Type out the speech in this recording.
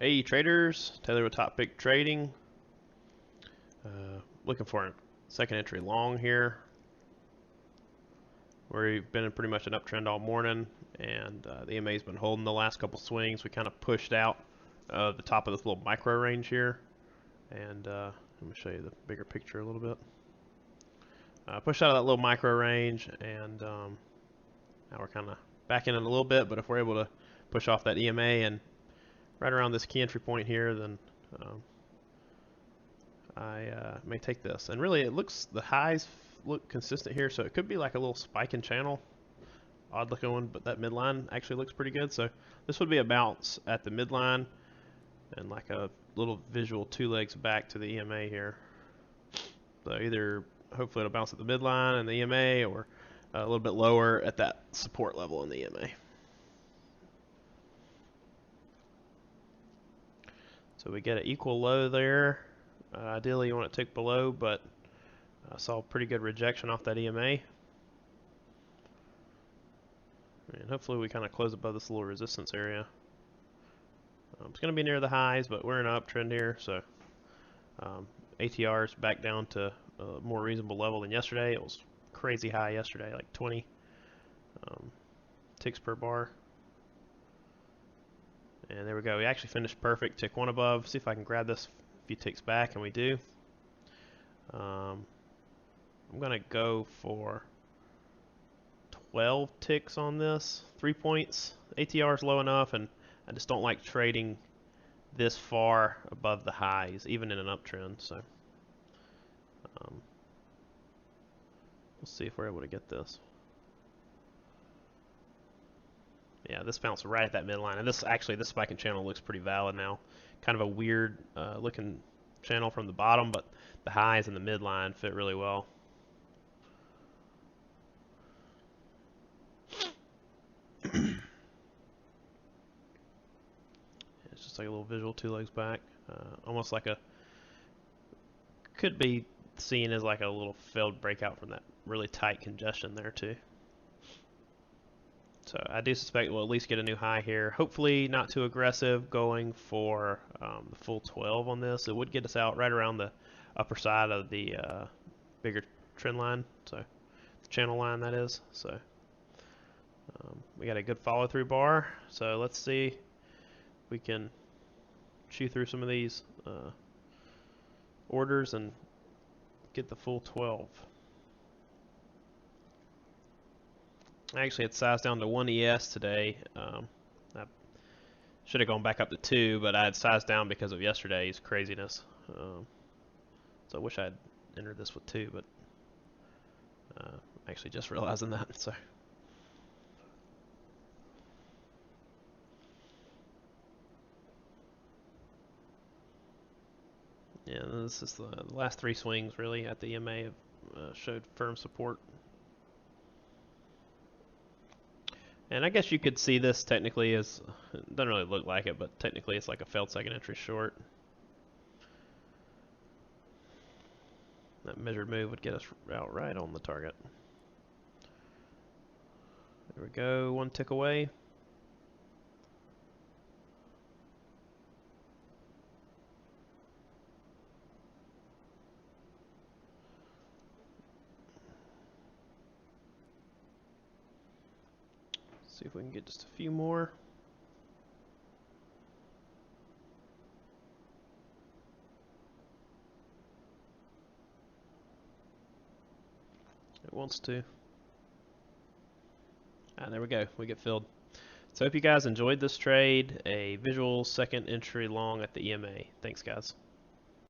Hey traders, Taylor with Top Pick Trading. Looking for a second entry long here. We've been in pretty much an uptrend all morning, and the EMA's been holding the last couple swings. We kind of pushed out the top of this little micro range here, and let me show you the bigger picture a little bit. Pushed out of that little micro range, and now we're kind of backing in a little bit, but if we're able to push off that EMA and right around this key entry point here, then I may take this. And really, it looks, the highs look consistent here, so it could be like a little spike in channel. Odd looking one, but that midline actually looks pretty good. So this would be a bounce at the midline and like a little visual two legs back to the EMA here. So either hopefully it'll bounce at the midline and the EMA, or a little bit lower at that support level in the EMA. So we get an equal low there. Ideally you want to tick below, but I saw pretty good rejection off that EMA. And hopefully we kind of close above this little resistance area. It's going to be near the highs, but we're in an uptrend here, so ATR's back down to a more reasonable level than yesterday. It was crazy high yesterday, like 20 ticks per bar. And there we go. We actually finished perfect. Tick one above. See if I can grab this a few ticks back, and we do. I'm going to go for 12 ticks on this. 3 points. ATR is low enough, and I just don't like trading this far above the highs, even in an uptrend. So we'll see if we're able to get this. Yeah, this bounced right at that midline, and this spike in channel looks pretty valid now. Kind of a weird looking channel from the bottom, but the highs and the midline fit really well. It's just like a little visual two legs back, almost like a, could be seen as like a little failed breakout from that really tight congestion there too. So I do suspect we'll at least get a new high here. Hopefully not too aggressive, going for the full 12 on this. It would get us out right around the upper side of the bigger trend line, so the channel line that is. So we got a good follow through bar. So let's see if we can chew through some of these orders and get the full 12. I actually had sized down to 1 ES today. I should have gone back up to 2, but I had sized down because of yesterday's craziness. So I wish I had entered this with 2, but actually just realizing that. So yeah, this is the last 3 swings really at the EMA have showed firm support. And I guess you could see this technically as, it doesn't really look like it, but technically it's like a failed second entry short. That measured move would get us out right on the target. There we go, 1 tick away. See if we can get just a few more. It wants to. There we go. We get filled. So I hope you guys enjoyed this trade. A visual second entry long at the EMA. Thanks, guys.